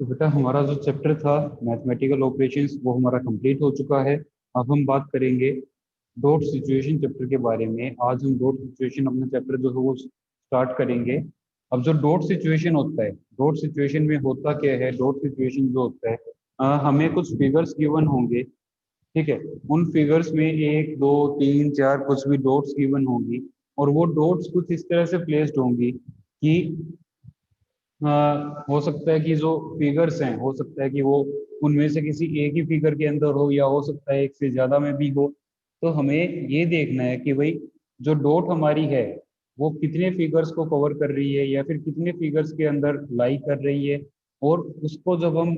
तो बेटा हमारा जो चैप्टर था मैथमेटिकल ऑपरेशंस वो हमारा कंप्लीट हो चुका है। अब हम बात करेंगे डॉट सिचुएशन चैप्टर के बारे में। आज हम डॉट सिचुएशन अपना चैप्टर जो है वो स्टार्ट करेंगे। अब जो डॉट सिचुएशन होता है, डॉट सिचुएशन में होता क्या है, डॉट सिचुएशन जो होता है, हमें कुछ फिगर्स गिवन होंगे। ठीक है। उन फिगर्स में एक दो तीन चार कुछ भी डॉट्स गिवन होंगी, और वो डॉट्स कुछ इस तरह से प्लेस्ड होंगी कि हो सकता है कि जो फिगर्स हैं, हो सकता है कि वो उनमें से किसी एक ही फिगर के अंदर हो, या हो सकता है एक से ज्यादा में भी हो। तो हमें ये देखना है कि भाई जो डॉट हमारी है वो कितने फिगर्स को कवर कर रही है, या फिर कितने फिगर्स के अंदर लाई कर रही है। और उसको जब हम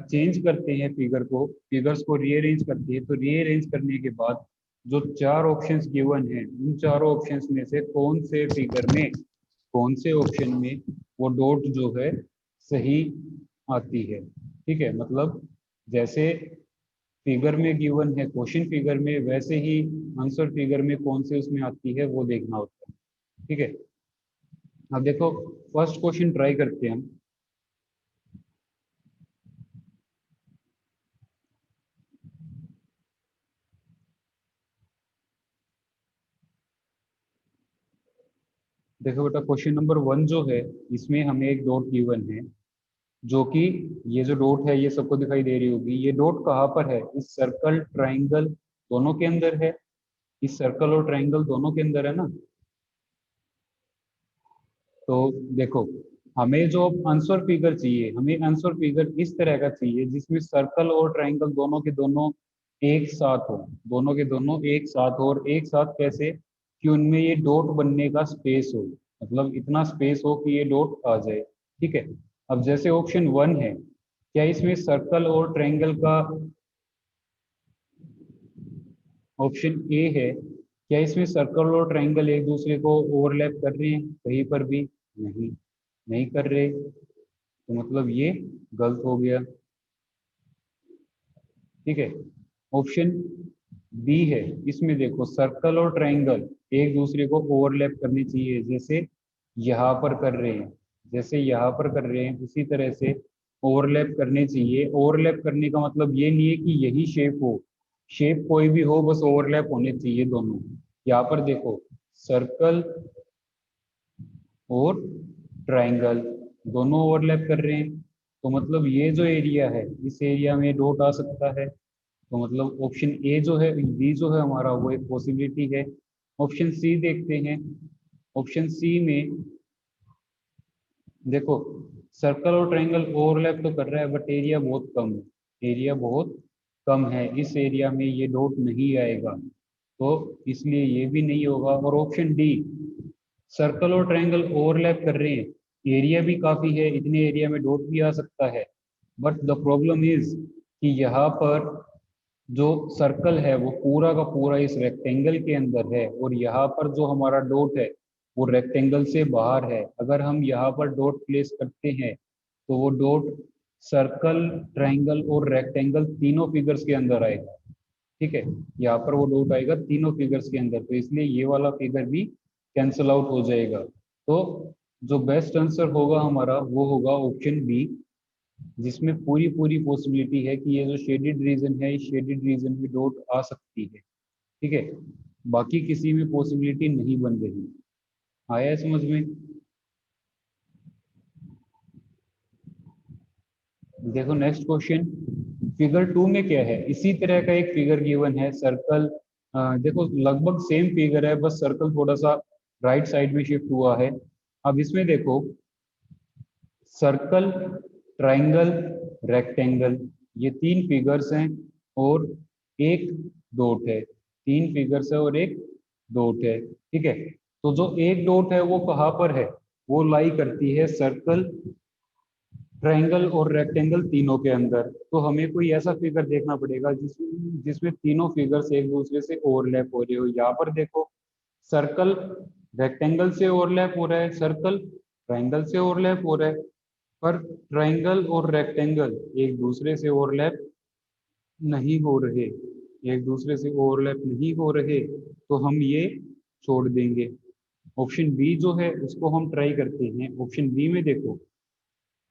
चेंज करते हैं, फिगर्स को रीअरेंज करते हैं, तो रीअरेंज करने के बाद जो चार ऑप्शंस गिवन हैं, उन चारों ऑप्शंस में से कौन से ऑप्शन में वो डॉट जो है सही आती है। ठीक है, मतलब जैसे फिगर में गिवन है, क्वेश्चन फिगर में, वैसे ही आंसर फिगर में कौन से उसमें आती है वो देखना होता है। ठीक है। अब देखो, फर्स्ट क्वेश्चन ट्राई करते हैं हम। देखो बेटा, क्वेश्चन नंबर 1 जो है, इसमें हमें एक डॉट गिवन है, जो कि ये जो डॉट है ये सबको दिखाई दे रही होगी। ये डॉट कहाँ पर है? इस सर्कल ट्राइंगल दोनों के अंदर है। इस सर्कल और ट्राइंगल दोनों के अंदर है ना। तो देखो, हमें जो आंसर फिगर चाहिए, हमें आंसर फिगर इस तरह का चाहिए जिसमें सर्कल और ट्राइंगल दोनों के दोनों एक साथ हो। दोनों के दोनों एक साथ हो, और एक साथ कैसे? कि उनमें ये डॉट बनने का स्पेस हो, मतलब इतना स्पेस हो कि ये डॉट आ जाए। ठीक है। अब जैसे ऑप्शन 1 है, क्या इसमें सर्कल और ट्रायंगल का, ऑप्शन ए है, क्या इसमें सर्कल और ट्रायंगल एक दूसरे को ओवरलैप कर रहे हैं कहीं पर भी? नहीं, नहीं कर रहे। तो मतलब ये गलत हो गया। ठीक है। ऑप्शन बी है, इसमें देखो सर्कल और ट्रायंगल एक दूसरे को ओवरलैप करनी चाहिए, जैसे यहाँ पर कर रहे हैं, जैसे यहाँ पर कर रहे हैं उसी तरह से ओवरलैप करने चाहिए। ओवरलैप करने का मतलब ये नहीं है कि यही शेप हो, शेप कोई भी हो, बस ओवरलैप होने चाहिए दोनों। यहाँ पर देखो, सर्कल और ट्रायंगल दोनों ओवरलैप कर रहे हैं, तो मतलब ये जो एरिया है, इस एरिया में डॉट आ सकता है। तो मतलब ऑप्शन ए जो है, बी जो है हमारा, वो एक पॉसिबिलिटी है। ऑप्शन सी देखते हैं। ऑप्शन सी में देखो, सर्कल और ट्रायंगल ओवरलैप तो कर रहा है, बट एरिया बहुत कम है, एरिया बहुत कम है, इस एरिया में ये डॉट नहीं आएगा, तो इसलिए ये भी नहीं होगा। और ऑप्शन डी, सर्कल और ट्रायंगल ओवरलैप कर रहे हैं, एरिया भी काफी है, इतने एरिया में डॉट भी आ सकता है। बट द प्रॉब्लम इज कि यहाँ पर जो सर्कल है वो पूरा का पूरा इस रेक्टेंगल के अंदर है, और यहाँ पर जो हमारा डॉट है वो रेक्टेंगल से बाहर है। अगर हम यहाँ पर डॉट प्लेस करते हैं तो वो डॉट सर्कल, ट्रायंगल और रेक्टेंगल तीनों फिगर्स के अंदर आएगा। ठीक है, यहाँ पर वो डॉट आएगा तीनों फिगर्स के अंदर, तो इसलिए ये वाला फिगर भी कैंसल आउट हो जाएगा। तो जो बेस्ट आंसर होगा हमारा वो होगा ऑप्शन बी, जिसमें पूरी पूरी पॉसिबिलिटी है कि ये जो शेडेड रीजन है, इस शेडेड रीजन में डॉट आ सकती है। ठीक है, बाकी किसी में पॉसिबिलिटी नहीं बन रही। आया है समझ में? देखो नेक्स्ट क्वेश्चन, फिगर 2 में क्या है? इसी तरह का एक फिगर गिवन है, सर्कल। देखो लगभग सेम फिगर है, बस सर्कल थोड़ा सा राइट साइड में शिफ्ट हुआ है। अब इसमें देखो, सर्कल, ट्रायंगल, रेक्टेंगल, ये तीन फिगर्स हैं और एक डॉट है। तीन फिगर्स है और एक डॉट है। ठीक है। तो जो एक डॉट है वो कहाँ पर है? वो लाई करती है सर्कल, ट्रायंगल और रेक्टेंगल तीनों के अंदर। तो हमें कोई ऐसा फिगर देखना पड़ेगा जिसमें जिसमें तीनों फिगर्स एक दूसरे से ओवरलैप हो रहे हो। यहाँ पर देखो, सर्कल रेक्टेंगल से ओवरलैप हो रहा है, सर्कल ट्रायंगल से ओवरलैप हो रहा है, पर ट्रायंगल और रेक्टेंगल एक दूसरे से ओवरलैप नहीं हो रहे, एक दूसरे से ओवरलैप नहीं हो रहे, तो हम ये छोड़ देंगे। ऑप्शन बी जो है उसको हम ट्राई करते हैं। ऑप्शन बी में देखो,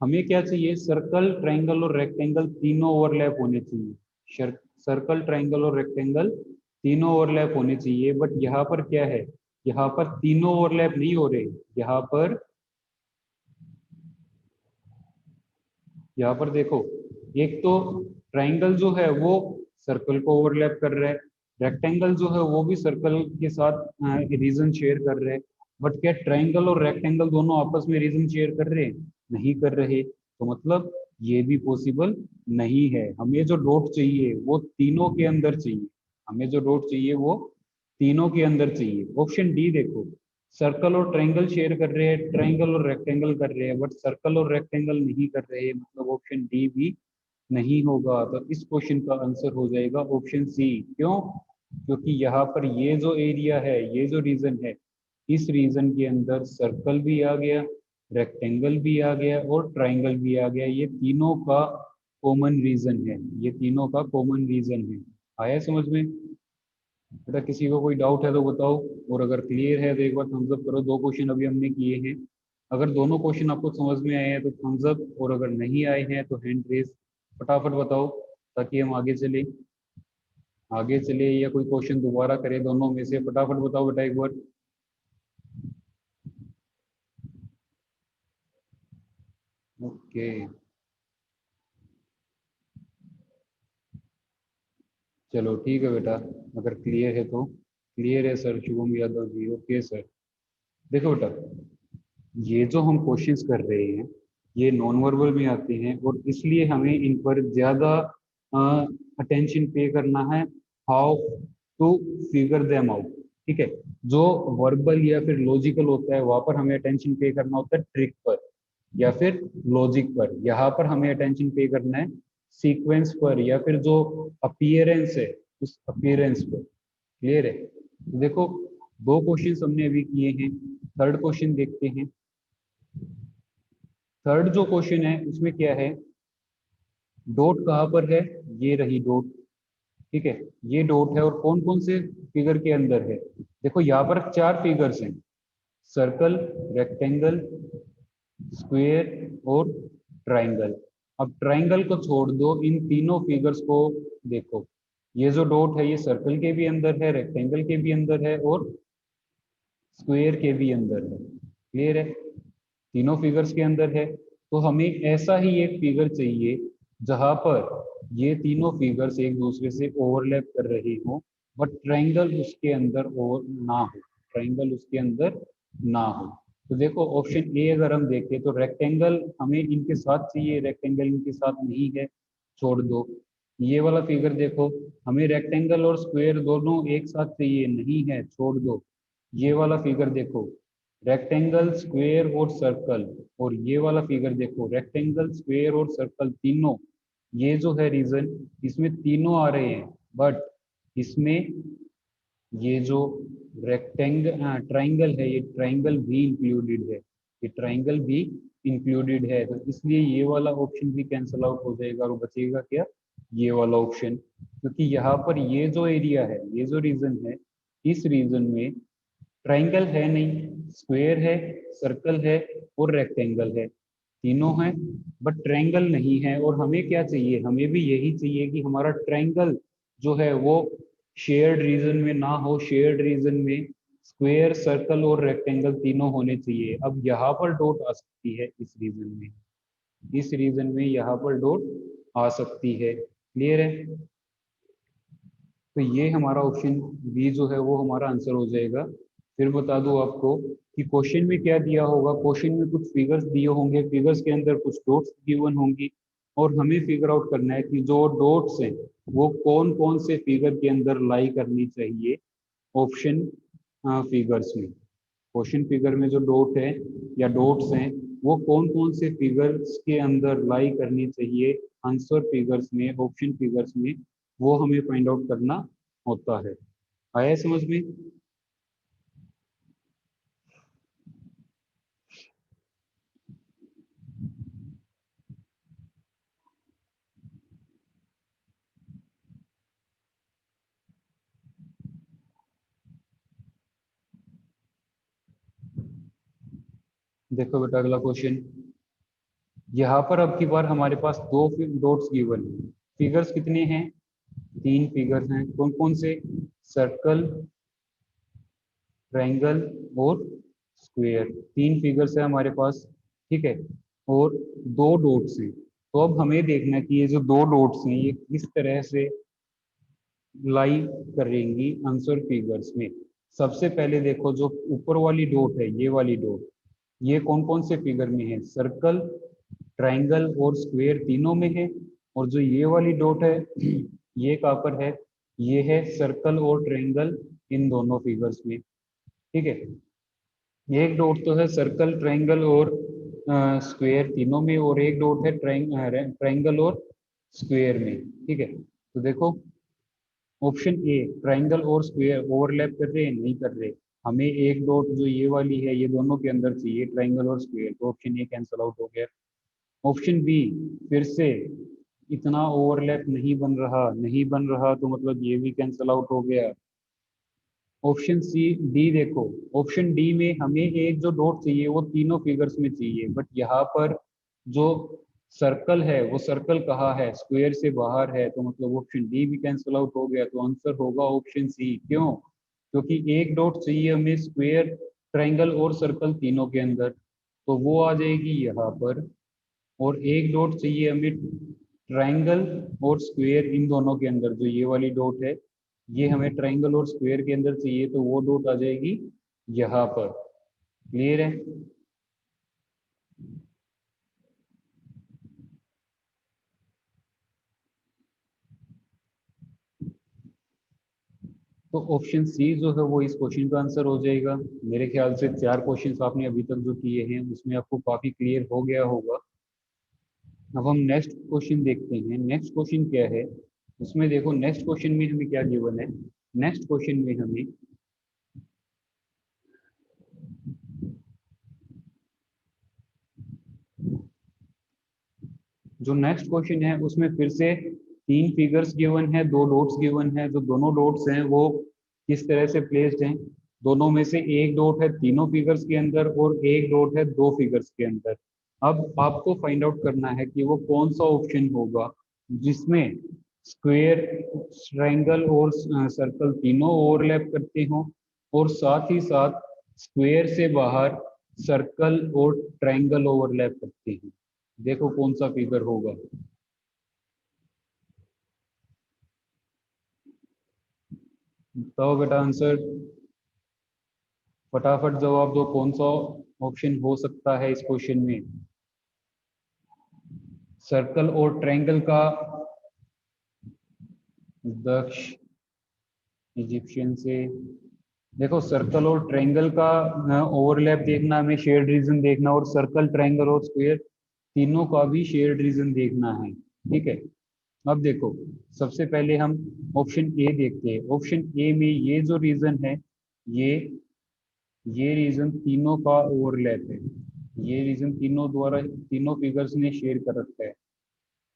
हमें क्या चाहिए, सर्कल, ट्रायंगल और रेक्टेंगल तीनों ओवरलैप होने चाहिए। सर्कल, ट्रायंगल और रेक्टेंगल तीनों ओवरलैप होने चाहिए, बट यहाँ पर क्या है, यहाँ पर तीनों ओवरलैप नहीं हो रहे। यहाँ पर यहाँ पर देखो, एक तो ट्रायंगल जो है वो सर्कल को ओवरलैप कर रहा है, रेक्टेंगल जो है वो भी सर्कल के साथ रीजन शेयर कर रहे हैं। बट क्या ट्रायंगल और रेक्टेंगल दोनों आपस में रीजन शेयर कर रहे हैं? नहीं कर रहे। तो मतलब ये भी पॉसिबल नहीं है। हमें जो डॉट चाहिए वो तीनों के अंदर चाहिए। हमें जो डॉट चाहिए वो तीनों के अंदर चाहिए। ऑप्शन डी देखो, सर्कल और ट्रायंगल शेयर कर रहे हैं, ट्रायंगल और रेक्टेंगल कर रहे हैं, बट सर्कल और रेक्टेंगल नहीं कर रहे हैं, मतलब ऑप्शन डी भी नहीं होगा। तो इस क्वेश्चन का आंसर हो जाएगा ऑप्शन सी। क्यों? क्योंकि यहाँ पर ये जो एरिया है, ये जो रीजन है, इस रीजन के अंदर सर्कल भी आ गया, रेक्टेंगल भी आ गया और ट्रायंगल भी आ गया। ये तीनों का कॉमन रीजन है, ये तीनों का कॉमन रीजन है। आया समझ में? बेटा किसी को कोई डाउट है तो बताओ, और अगर क्लियर है तो एक बार थम्स अप करो। दो क्वेश्चन अभी हमने किए हैं। अगर दोनों क्वेश्चन आपको समझ में आए हैं तो थम्स अप, और अगर नहीं आए हैं तो हैंड रेज। फटाफट बताओ ताकि हम आगे चले। आगे चले या कोई क्वेश्चन दोबारा करें, दोनों में से फटाफट बताओ बेटा एक बार। ओके, चलो ठीक है बेटा, अगर क्लियर है तो। क्लियर है sir, Shubham Yadav ji, okay sir. देखो बेटा, ये जो हम कोशिश कर रहे हैं ये नॉन वर्बल में आते हैं, और इसलिए हमें इन पर ज्यादा अटेंशन पे करना है। How to figure them out, ठीक है। जो वर्बल या फिर लॉजिकल होता है वहां पर हमें अटेंशन पे करना होता है ट्रिक पर या फिर लॉजिक पर। यहाँ पर हमें अटेंशन पे करना है सीक्वेंस पर या फिर जो अपीयरेंस है उस अपीयरेंस पर। क्लियर है? तो देखो, दो क्वेश्चन हमने अभी किए हैं, थर्ड क्वेश्चन देखते हैं। थर्ड जो क्वेश्चन है उसमें क्या है, डॉट कहाँ पर है, ये रही डॉट, ठीक है। ये डॉट है और कौन कौन से फिगर के अंदर है? देखो यहाँ पर चार फिगर्स हैं, सर्कल, रेक्टेंगल, स्क्वायर और ट्राइंगल। अब ट्राइंगल को छोड़ दो, इन तीनों फिगर्स को देखो। ये जो डॉट है ये सर्कल के भी अंदर है, रेक्टेंगल के भी अंदर है और स्क्वायर के भी अंदर है। क्लियर है? तीनों फिगर्स के अंदर है। तो हमें ऐसा ही एक फिगर चाहिए जहां पर ये तीनों फिगर्स एक दूसरे से ओवरलैप कर रही हो, बट ट्रायंगल उसके अंदर ओवर ना हो, ट्रायंगल उसके अंदर ना हो। तो देखो ऑप्शन ए अगर हम देखें तो रेक्टेंगल हमें इनके साथ चाहिए, रेक्टेंगल इनके साथ नहीं है, छोड़ दो। ये वाला फिगर देखो, हमें रेक्टेंगल और स्क्वायर दोनों एक साथ चाहिए, नहीं है, छोड़ दो। ये वाला फिगर देखो, रेक्टेंगल, स्क्वायर और सर्कल, और ये वाला फिगर देखो, रेक्टेंगल, स्क्वायर और सर्कल तीनों, ये जो है रीजन, इसमें तीनों आ रहे हैं, बट इसमें ये जो रेक्टेंगल ट्राइंगल है, ये ट्राइंगल भी इंक्लूडेड है, ये ट्राइंगल भी इंक्लूडेड है। तो इसलिए ये वाला ऑप्शन भी कैंसल आउट हो जाएगा और बचेगा क्या, ये वाला ऑप्शन। क्योंकि यहाँ पर ये जो एरिया है, ये जो रीजन है, इस रीजन में ट्राइंगल है नहीं, स्क्वायर है, सर्कल है और रेक्टेंगल है, तीनों हैं, बट ट्रायंगल नहीं है। और हमें क्या चाहिए, हमें भी यही चाहिए कि हमारा ट्रायंगल जो है वो शेयर्ड रीजन में ना हो, शेयर्ड रीजन में स्क्वायर, सर्कल और रेक्टेंगल तीनों होने चाहिए। अब यहाँ पर डॉट आ सकती है इस रीजन में, इस रीजन में यहाँ पर डॉट आ सकती है। क्लियर है? तो ये हमारा ऑप्शन बी जो है वो हमारा आंसर हो जाएगा। फिर बता दूं आपको कि क्वेश्चन में क्या दिया होगा, क्वेश्चन में कुछ फिगर्स दिए होंगे, फिगर्स के अंदर कुछ डॉट्स गिवन होंगी, और हमें फिगर आउट करना है कि जो डॉट्स हैं वो कौन कौन से फिगर के अंदर लाई करनी चाहिए ऑप्शन फिगर्स में। क्वेश्चन फिगर में जो डॉट है या डॉट्स हैं वो कौन कौन से फिगर्स के अंदर लाई करनी चाहिए आंसर फिगर्स में, ऑप्शन फिगर्स में, वो हमें फाइंड आउट करना होता है। आया समझ में? देखो बेटा अगला क्वेश्चन, यहाँ पर अब की बार हमारे पास दो डॉट्स गिवन है। फिगर्स कितने हैं? 3 फिगर्स हैं। कौन कौन से? सर्कल, ट्रायंगल और स्क्वायर। 3 फिगर्स है हमारे पास, ठीक है, और 2 डॉट्स हैं। तो अब हमें देखना है कि ये जो 2 डॉट्स हैं ये किस तरह से लाई करेंगी आंसर फिगर्स में। सबसे पहले देखो, जो ऊपर वाली डॉट है, ये वाली डॉट, ये कौन कौन से फिगर में है? सर्कल, ट्रायंगल और स्क्वायर तीनों में है। और जो ये वाली डॉट है ये कहाँ पर है? ये है सर्कल और ट्रायंगल, इन दोनों फिगर्स में, ठीक है। एक डॉट तो है सर्कल, ट्रायंगल और स्क्वायर तीनों में, और एक डॉट है ट्रायंगल और स्क्वायर में, ठीक है। तो देखो, ऑप्शन ए, ट्रायंगल और स्क्वायर ओवरलैप कर रहे हैं? नहीं कर रहे। हमें एक डॉट जो ये वाली है ये दोनों के अंदर चाहिए, ट्रायंगल और स्क्वायर, तो ऑप्शन ए कैंसल आउट हो गया। ऑप्शन बी, फिर से इतना ओवरलैप नहीं बन रहा, नहीं बन रहा, तो मतलब ये भी कैंसल आउट हो गया। ऑप्शन सी, डी देखो, ऑप्शन डी में हमें एक जो डॉट चाहिए वो तीनों फिगर्स में चाहिए, बट यहाँ पर जो सर्कल है वो सर्कल कहाँ है? स्क्वायर से बाहर है, तो मतलब ऑप्शन डी भी कैंसिल आउट हो गया। तो आंसर होगा ऑप्शन सी। क्यों? क्योंकि एक डॉट चाहिए हमें स्क्वायर, ट्रायंगल और सर्कल तीनों के अंदर, तो वो आ जाएगी यहाँ पर। और एक डॉट चाहिए हमें ट्रायंगल और स्क्वायर इन दोनों के अंदर, जो ये वाली डॉट है ये हमें ट्रायंगल और स्क्वायर के अंदर चाहिए, तो वो डॉट आ जाएगी यहाँ पर। क्लियर है? तो ऑप्शन सी जो है वो इस क्वेश्चन का आंसर हो जाएगा। मेरे ख्याल से 4 क्वेश्चंस आपने अभी तक जो किए हैं उसमें आपको काफी क्लियर हो गया होगा। अब हम नेक्स्ट क्वेश्चन देखते हैं। नेक्स्ट क्वेश्चन क्या है? उसमें देखो, नेक्स्ट क्वेश्चन में हमें क्या गिवन है। नेक्स्ट क्वेश्चन में हमें जो नेक्स्ट क्वेश्चन है उसमें फिर से 3 फिगर्स गिवन है, 2 डॉट्स गिवन है। जो दोनों डॉट्स हैं वो किस तरह से प्लेस्ड हैं? दोनों में से एक डॉट है तीनों फिगर्स के अंदर और एक डॉट है 2 फिगर्स के अंदर। अब आपको फाइंड आउट करना है कि वो कौन सा ऑप्शन होगा जिसमें स्क्वायर, ट्रायंगल और सर्कल तीनों ओवरलैप करते हो, और साथ ही साथ स्क्वायर से बाहर सर्कल और ट्रायंगल ओवरलैप करते हैं। देखो कौन सा फिगर होगा। बताओ बेटा आंसर, फटाफट जवाब दो, कौन सा ऑप्शन हो सकता है इस क्वेश्चन में? सर्कल और ट्रायंगल का दक्ष इजिप्शियन से। देखो, सर्कल और ट्रायंगल का ओवरलैप देखना, हमें शेयर्ड रीजन देखना, और सर्कल, ट्रायंगल और स्क्वायर तीनों का भी शेयर्ड रीजन देखना है, ठीक है। अब देखो, सबसे पहले हम ऑप्शन ए देखते हैं। ऑप्शन ए में ये जो रीजन है, ये ये रीजन तीनों का ओवरलैप है। ये रीजन तीनों द्वारा, तीनों फिगर्स ने शेयर कर रखा है।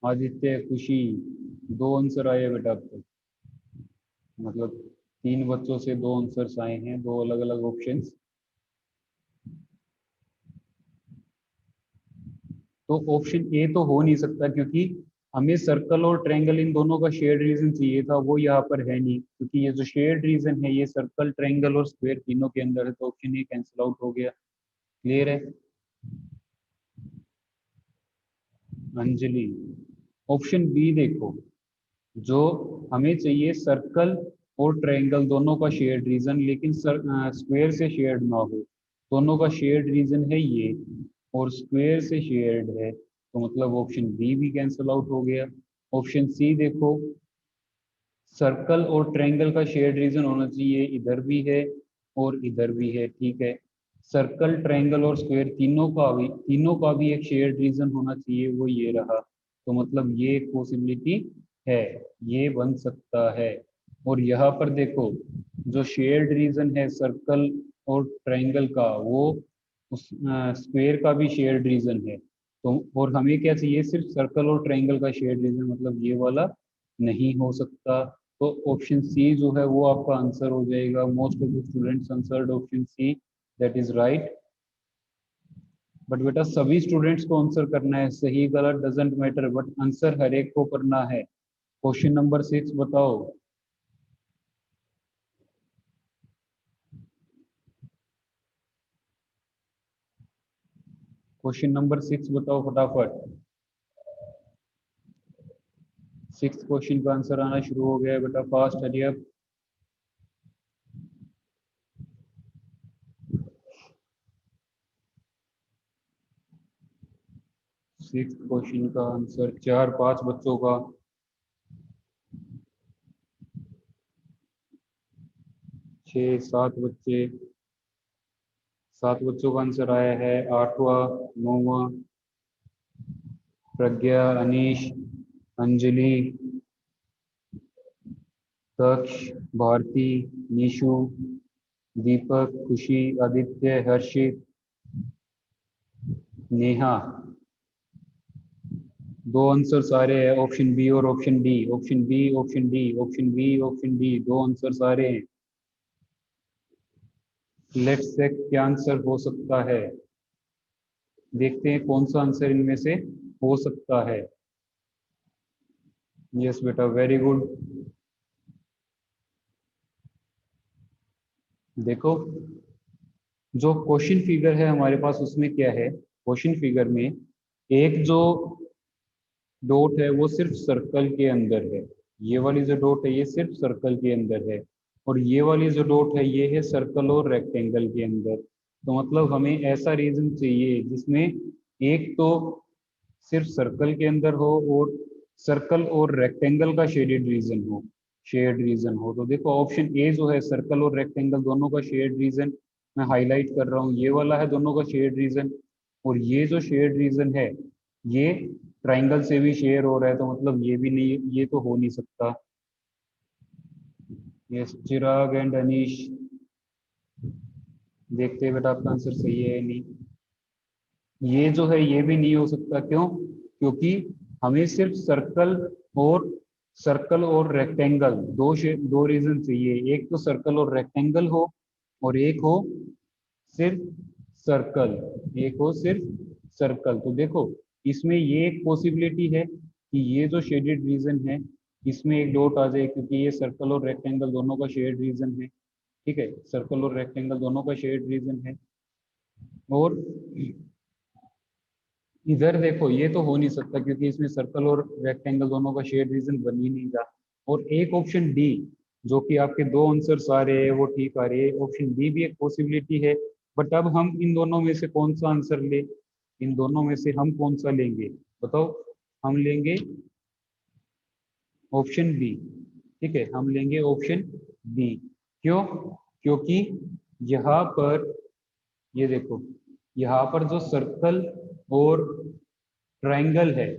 आदित्य, खुशी, 2 आंसर आए बेटा अब तक। मतलब 3 बच्चों से 2 आंसर्स आए हैं, 2 अलग अलग ऑप्शंस। तो ऑप्शन ए तो हो नहीं सकता, क्योंकि हमें सर्कल और ट्रायंगल इन दोनों का शेयर्ड रीजन चाहिए था, वो यहाँ पर है नहीं, क्योंकि ये जो शेयर्ड रीजन है ये सर्कल, ट्रायंगल और स्क्वायर तीनों के अंदर है, तो ऑप्शन ए कैंसिल आउट हो गया। क्लियर है? अंजलि, ऑप्शन बी देखो, जो हमें चाहिए सर्कल और ट्रायंगल दोनों का शेयर्ड रीजन, लेकिन स्क्वायर से शेयर्ड ना हो। दोनों का शेयर्ड रीजन है ये, और स्क्वायर से शेयर्ड है, तो मतलब ऑप्शन बी भी कैंसिल आउट हो गया। ऑप्शन सी देखो, सर्कल और ट्रायंगल का शेयर्ड रीजन होना चाहिए, इधर भी है और इधर भी है, ठीक है। सर्कल, ट्रायंगल और स्क्वायर तीनों का भी एक शेयर्ड रीजन होना चाहिए, वो ये रहा। तो मतलब ये एक पॉसिबिलिटी है, ये बन सकता है। और यहाँ पर देखो, जो शेयर्ड रीजन है सर्कल और ट्रायंगल का, वो उस स्क्वायर का भी शेयर्ड रीजन है। तो और हमें क्या चाहिए? सिर्फ सर्कल और ट्रायंगल का शेयर्ड रीजन, मतलब ये वाला नहीं हो सकता। तो ऑप्शन सी जो है वो आपका आंसर हो जाएगा। Most of the students answered option C, that is right. But बेटा सभी स्टूडेंट्स को आंसर करना है, सही गलत डजेंट मैटर, बट आंसर हर एक को करना है। क्वेश्चन नंबर 6 बताओ। क्वेश्चन नंबर 6 बताओ फटाफट। 6 क्वेश्चन का आंसर आना शुरू हो गया है बेटा, फास्ट हरी अप। 6 क्वेश्चन का आंसर 4-5 बच्चों का, 6-7 बच्चे, 7 बच्चों का आंसर आया है। 8वां, 9वां, प्रज्ञा, अनीश, अंजलि, दक्ष, भारती, निशु, दीपक, खुशी, आदित्य, हर्षित, नेहा। दो आंसर सारे हैं, ऑप्शन बी और option D, option B, option D, option B, option D, दो आंसर सारे हैं। लेट्स चेक क्या आंसर हो सकता है। देखते हैं कौन सा आंसर इनमें से हो सकता है। यस बेटा, वेरी गुड। देखो, जो क्वेश्चन फिगर है हमारे पास उसमें क्या है, क्वेश्चन फिगर में एक जो डॉट है वो सिर्फ सर्कल के अंदर है। ये वाली जो डॉट है ये सिर्फ सर्कल के अंदर है, और ये वाली जो डॉट है ये है सर्कल और रेक्टेंगल के अंदर। तो मतलब हमें ऐसा रीजन चाहिए जिसमें एक तो सिर्फ सर्कल के अंदर हो और सर्कल और रेक्टेंगल का शेडेड रीजन हो, शेड रीजन हो। तो देखो ऑप्शन ए जो है, सर्कल और रेक्टेंगल दोनों का शेड रीजन मैं हाईलाइट कर रहा हूँ, ये वाला है दोनों का शेड रीजन। और ये जो शेड रीजन है ये ट्राइंगल से भी शेयर हो रहा है, तो मतलब ये भी नहीं, ये तो हो नहीं सकता। यस, चिराग एंड अनीश, देखते हैं बेटा आपका आंसर सही है या नहीं। ये जो है ये भी नहीं हो सकता, क्यों? क्योंकि हमें सिर्फ सर्कल और रेक्टेंगल दो रीजन चाहिए, एक तो सर्कल और रेक्टेंगल हो और एक हो सिर्फ सर्कल, एक हो सिर्फ सर्कल। तो देखो इसमें ये एक पॉसिबिलिटी है कि ये जो शेडेड रीजन है इसमें एक डॉट आ जाए, क्योंकि ये सर्कल और रेक्टेंगल दोनों का शेड रीजन है। ठीक है, सर्कल और रेक्टेंगल दोनों का शेड रीजन है। और इधर देखो ये तो हो नहीं सकता, क्योंकि इसमें सर्कल और रेक्टेंगल दोनों का शेड रीजन बन ही नहीं रहा। और एक ऑप्शन डी, जो कि आपके दो आंसर आ रहे हैं वो ठीक आ रहे हैं, ऑप्शन डी भी एक पॉसिबिलिटी है। बट अब हम इन दोनों में से कौन सा आंसर ले, इन दोनों में से हम कौन सा लेंगे बताओ। हम लेंगे ऑप्शन बी। ठीक है, हम लेंगे ऑप्शन बी। क्यों? क्योंकि यहाँ पर ये देखो, यहाँ पर जो सर्कल और ट्रायंगल है,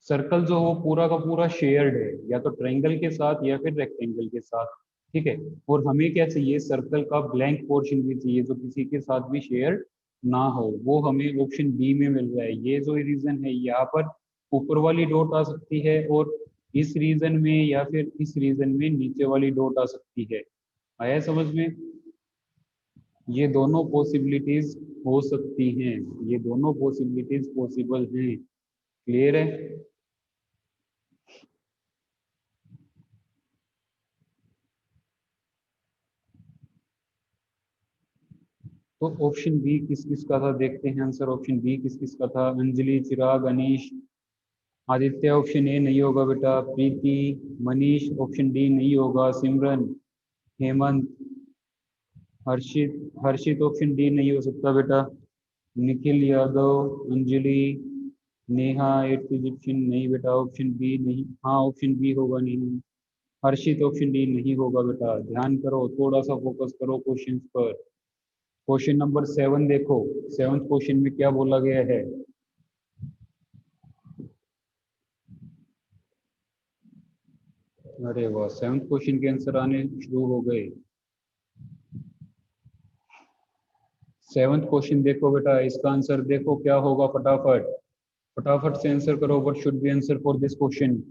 सर्कल जो वो पूरा का पूरा शेयर्ड है, या तो ट्रायंगल के साथ या फिर रेक्टेंगल के साथ। ठीक है, और हमें क्या चाहिए, सर्कल का ब्लैंक पोर्शन भी चाहिए जो किसी के साथ भी शेयर्ड ना हो, वो हमें ऑप्शन बी में मिल रहा है। ये जो रीजन है यहाँ पर ऊपर वाली डॉट आ सकती है, और इस रीजन में या फिर इस रीजन में नीचे वाली डॉट आ सकती है। आया समझ में? ये दोनों पॉसिबिलिटीज हो सकती हैं, ये दोनों पॉसिबिलिटीज पॉसिबल हैं। क्लियर है? तो ऑप्शन बी किस किस का था, देखते हैं आंसर। ऑप्शन बी किस किस का था, अंजलि, चिराग, अनीश, आदित्य। ऑप्शन ए नहीं होगा बेटा, प्रीति, मनीष। ऑप्शन डी नहीं होगा, सिमरन, हेमंत, हर्षित। हर्षित ऑप्शन डी नहीं हो सकता बेटा। निखिल यादव, अंजलि, नेहा, एट्थ इजिप्शियन नहीं बेटा, ऑप्शन बी नहीं। हाँ ऑप्शन बी होगा, नहीं। हर्षित ऑप्शन डी नहीं होगा बेटा, ध्यान करो, थोड़ा सा फोकस करो क्वेश्चंस पर। क्वेश्चन नंबर 7 देखो, सेवंथ क्वेश्चन में क्या बोला गया है। अरे वाह, सेवंथ क्वेश्चन के आंसर आने शुरू हो गए। सेवंथ क्वेश्चन देखो बेटा, इसका आंसर देखो क्या होगा, फटाफट फटाफट से आंसर करो। What should be answer for this question.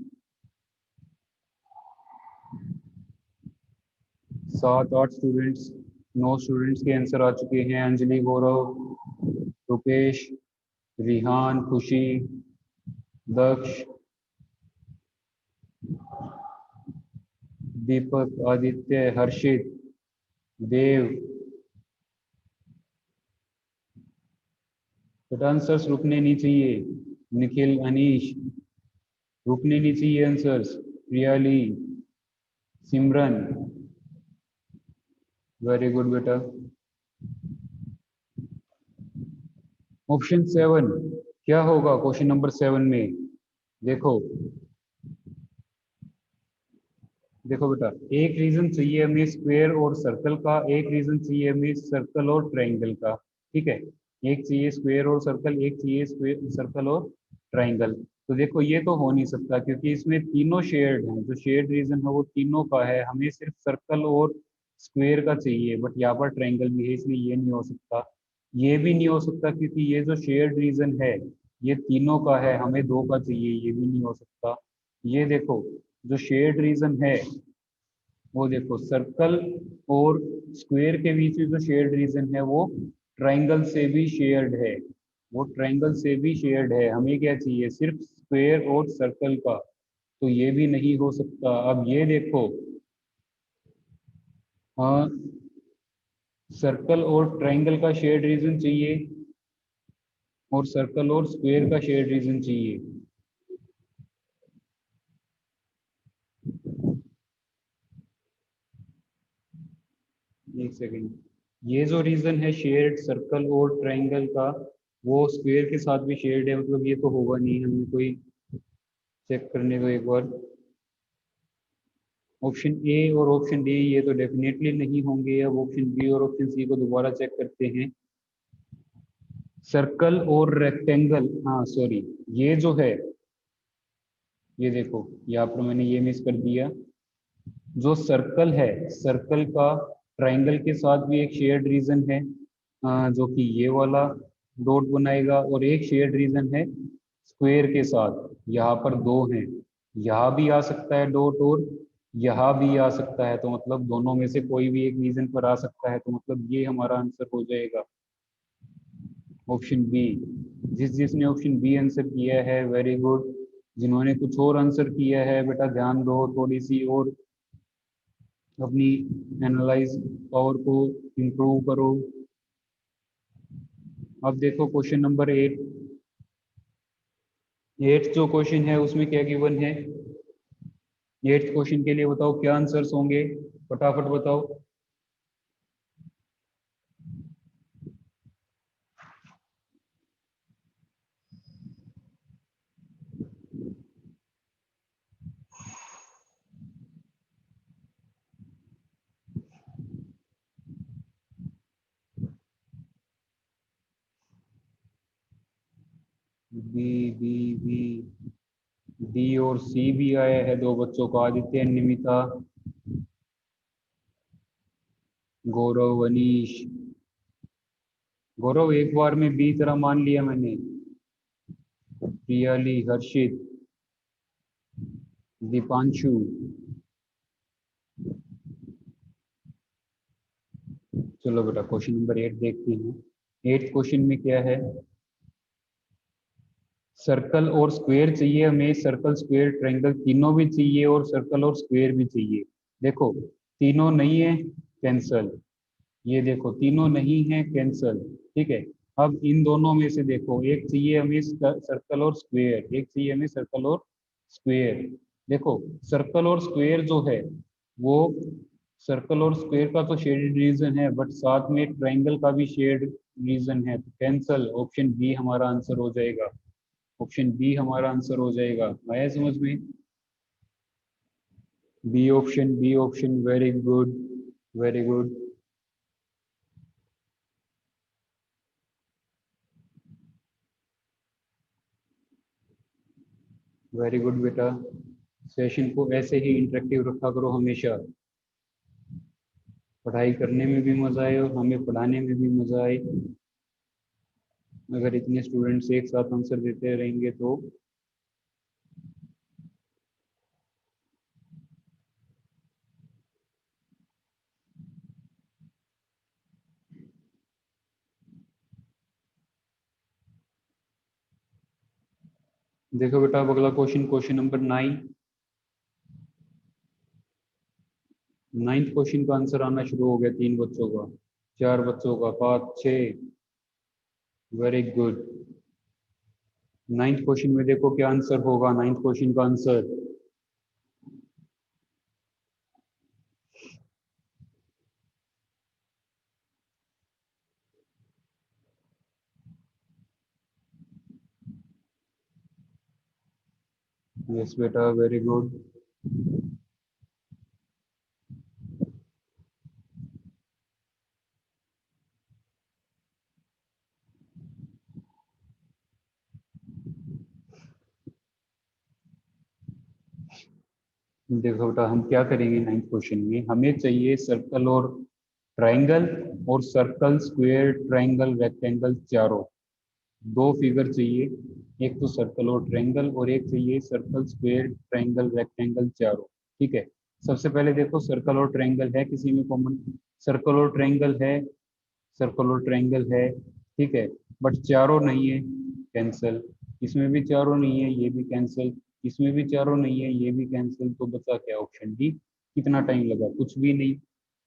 7-8 students, 9 students के आंसर आ चुके हैं। अंजलि, गौरव, रुपेश, रिहान, खुशी, दक्ष, दीपक, आदित्य, हर्षित, देव। बट आंसर्स रुकने नहीं चाहिए। निखिल, अनीश, रुकने नहीं चाहिए आंसर्स। प्रियाली, सिमरन, वेरी गुड बेटा। ऑप्शन 7 क्या होगा क्वेश्चन नंबर 7 में? देखो, देखो बेटा, एक रीजन चाहिए हमें स्क्वायर और सर्कल का, एक रीजन चाहिए हमें सर्कल और ट्रायंगल का। ठीक है, एक चाहिए स्क्वायर और सर्कल, एक चाहिए स्क्वायर सर्कल और ट्रायंगल। तो देखो ये तो हो नहीं सकता क्योंकि इसमें तीनों शेयर्ड हैं, जो शेयर्ड रीजन है वो तीनों का है। हमें सिर्फ सर्कल और स्क्वायर का चाहिए, बट यहाँ पर ट्रायंगल भी है, इसलिए ये नहीं हो सकता। ये भी नहीं हो सकता क्योंकि ये जो शेयर्ड रीजन है ये तीनों का है, हमें दो का चाहिए, ये भी नहीं हो सकता। ये देखो, जो शेयर्ड रीजन है वो देखो सर्कल और स्क्वायर के बीच में जो शेयर्ड रीजन है वो ट्रायंगल से भी शेयर्ड है, वो ट्रायंगल से भी शेयर्ड है। हमें क्या चाहिए? सिर्फ स्क्वायर और सर्कल का। तो ये भी नहीं हो सकता। अब ये देखो, हाँ, सर्कल और ट्रायंगल का शेयर्ड रीजन चाहिए और सर्कल और स्क्वायर का शेयर्ड रीजन चाहिए। एक सेकेंड, ये जो रीजन है शेयर्ड सर्कल और ट्रायंगल का, वो स्क्वायर के साथ भी शेयर्ड है, मतलब ये तो होगा नहीं। हमें कोई चेक करने दो एक बार। ऑप्शन ए और ऑप्शन डी ये तो डेफिनेटली नहीं होंगे। अब ऑप्शन बी और ऑप्शन सी को दोबारा चेक करते हैं। सर्कल और रेक्टेंगल, हाँ सॉरी, ये जो है, ये देखो यहाँ पर मैंने ये मिस कर दिया। जो सर्कल है, सर्कल का ट्रायंगल के साथ भी एक शेयर्ड रीजन है, जो कि ये वाला डॉट बनाएगा, और एक शेयर्ड रीजन है स्क्वायर के साथ। यहाँ पर दो हैं, यहाँ भी आ सकता है डॉट और यहाँ भी आ सकता है, तो मतलब दोनों में से कोई भी एक रीजन पर आ सकता है, तो मतलब ये हमारा आंसर हो जाएगा ऑप्शन बी। जिसने ऑप्शन बी आंसर किया है वेरी गुड। जिन्होंने कुछ और आंसर किया है बेटा ध्यान दो, थोड़ी सी और अपनी एनालाइज पावर को इम्प्रूव करो। अब देखो क्वेश्चन नंबर 8। एट्थ जो क्वेश्चन है उसमें क्या गिवन है? एट्थ क्वेश्चन के लिए बताओ क्या आंसर्स होंगे, फटाफट बताओ। बी, बी, बी, डी और सी भी आया है दो बच्चों का, आदित्य, निमिता, गौरव, अनीश। गौरव एक बार में बी तरह मान लिया मैंने। प्रियाली, हर्षित, दीपांशु। चलो बेटा क्वेश्चन नंबर 8 देखते हैं। 8 क्वेश्चन में क्या है? सर्कल और स्क्वायर चाहिए हमें, सर्कल स्क्वायर ट्रायंगल तीनों भी चाहिए, और सर्कल और स्क्वायर भी चाहिए। देखो, तीनों नहीं है, कैंसल। ये देखो तीनों नहीं है, कैंसल। ठीक है, अब इन दोनों में से देखो, एक चाहिए हमें सर्कल और स्क्वायर, एक चाहिए हमें सर्कल और स्क्वायर। देखो, सर्कल और स्क्वायर जो है वो, सर्कल और स्क्वायर का तो शेडेड रीजन है, बट साथ में ट्रायंगल का भी शेड रीजन है, तो कैंसल। ऑप्शन बी हमारा आंसर हो जाएगा। ऑप्शन बी हमारा आंसर हो जाएगा। आया समझ में? B option, B option, very good, very good, very good बेटा। सेशन को ऐसे ही इंटरेक्टिव रखा करो हमेशा। पढ़ाई करने में भी मजा आए और हमें पढ़ाने में भी मजा आए। अगर इतने स्टूडेंट्स एक साथ आंसर देते रहेंगे तो। देखो बेटा अब अगला question, question number 9। 9th question का आंसर आना शुरू हो गया 3 बच्चों का, 4 बच्चों का, 5, 6। Very good. 9th क्वेश्चन में देखो क्या आंसर होगा, 9th क्वेश्चन का आंसर। यस बेटा, वेरी गुड। देखो बेटा हम क्या करेंगे 9th क्वेश्चन में, हमें चाहिए सर्कल और ट्राइंगल, और सर्कल, स्क्वायर, ट्राइंगल, रेक्टेंगल, चारों। दो फिगर चाहिए, एक तो सर्कल और ट्रायंगल, और एक चाहिए सर्कल, स्क्वायर, ट्रायंगल, रेक्टेंगल, चारों। ठीक है। सबसे पहले देखो सर्कल और ट्रायंगल है किसी में कॉमन, सर्कल और ट्रायंगल है, सर्कल और ट्रायंगल है। ठीक है। बट चारों नहीं है, कैंसिल। इसमें भी चारों नहीं है, ये भी कैंसिल। इसमें भी चारों नहीं है, ये भी कैंसिल। तो बचा क्या, ऑप्शन डी। कितना टाइम लगा, कुछ भी नहीं।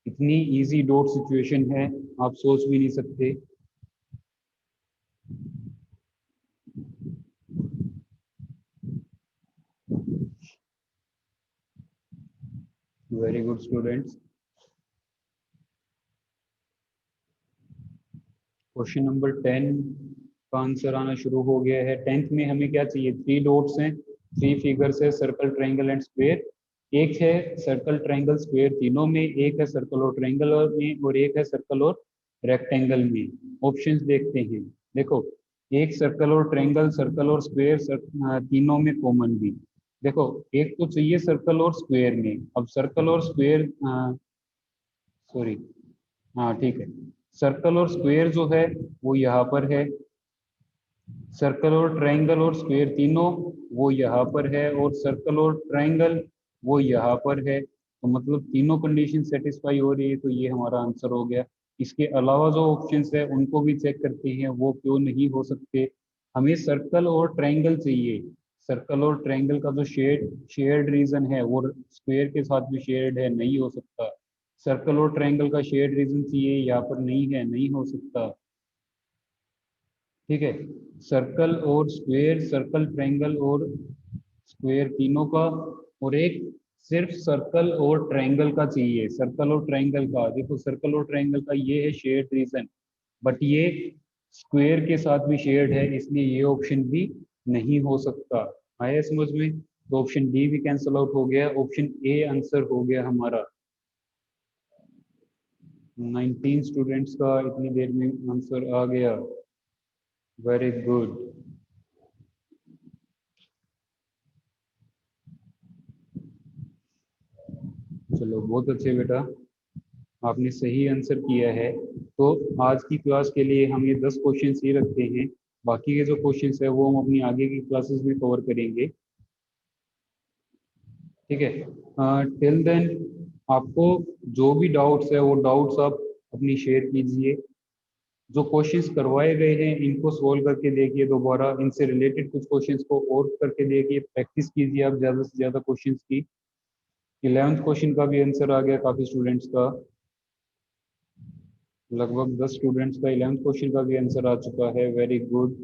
इतनी इजी डॉट सिचुएशन है, आप सोच भी नहीं सकते। Very good students. Question number 10 का आंसर आना शुरू हो गया है। 10th में हमें क्या चाहिए, 3 डॉट्स हैं, 3 फिगर्स है, सर्कल, ट्रायंगल एंड स्क्वायर। एक है सर्कल, ट्रायंगल, स्क्वायर तीनों में, एक है सर्कल और ट्रायंगल में, और एक है सर्कल और रेक्टेंगल में। ऑप्शंस देखते हैं। देखो, एक सर्कल और ट्रायंगल, सर्कल और स्क्वायर तीनों में कॉमन भी। देखो, एक तो चाहिए सर्कल और स्क्वायर में। अब सर्कल और स्क्वायर, सॉरी, हाँ ठीक है, सर्कल और स्क्वायर जो है वो यहाँ पर है, सर्कल और ट्रायंगल और स्क्वायर तीनों वो यहाँ पर है, और सर्कल और ट्रायंगल वो यहाँ पर है। तो मतलब तीनों कंडीशन सेटिस्फाई हो रही है, तो ये हमारा आंसर हो गया। इसके अलावा जो ऑप्शंस है उनको भी चेक करते हैं, वो क्यों नहीं हो सकते। हमें सर्कल और ट्रायंगल चाहिए, सर्कल और ट्रायंगल का जो शेयर्ड रीजन है वो स्क्वायर के साथ भी शेयर्ड है, नहीं हो सकता। सर्कल और ट्रायंगल का शेयर्ड रीजन चाहिए, यहाँ पर नहीं है, नहीं हो सकता। ठीक है। सर्कल और स्क्वायर, सर्कल, ट्रायंगल और स्क्वायर तीनों का, और एक सिर्फ सर्कल और ट्रायंगल का चाहिए, सर्कल और ट्रायंगल का। देखो सर्कल और ट्रायंगल का ये है शेयर्ड रीजन, बट ये स्क्वायर के साथ भी शेयर्ड है, इसलिए ये ऑप्शन भी नहीं हो सकता। आया समझ में? तो ऑप्शन डी भी कैंसिल आउट हो गया, ऑप्शन ए आंसर हो गया हमारा। 19 स्टूडेंट्स का इतनी देर में आंसर आ गया। Very good. चलो बहुत अच्छे बेटा, आपने सही आंसर किया है। तो आज की क्लास के लिए हम ये 10 क्वेश्चन ही रखते हैं। बाकी के जो क्वेश्चंस है वो हम अपनी आगे की क्लासेस में कवर करेंगे। ठीक है। टिल देन आपको जो भी डाउट्स है वो डाउट्स आप अपनी शेयर कीजिए। जो क्वेश्चंस करवाए गए हैं इनको सोल्व करके देखिए दोबारा, इनसे रिलेटेड कुछ क्वेश्चंस को और करके देखिए, प्रैक्टिस कीजिए आप ज़्यादा से ज़्यादा क्वेश्चंस की। 11th क्वेश्चन का भी आंसर आ गया काफ़ी स्टूडेंट्स का, लगभग 10 स्टूडेंट्स का 11th क्वेश्चन का भी आंसर आ चुका है। Very good.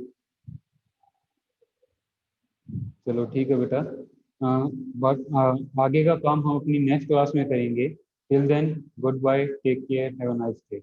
चलो ठीक है बेटा। आगे का काम हम अपनी नेक्स्ट क्लास में करेंगे। Till then, goodbye, take care, have a nice day.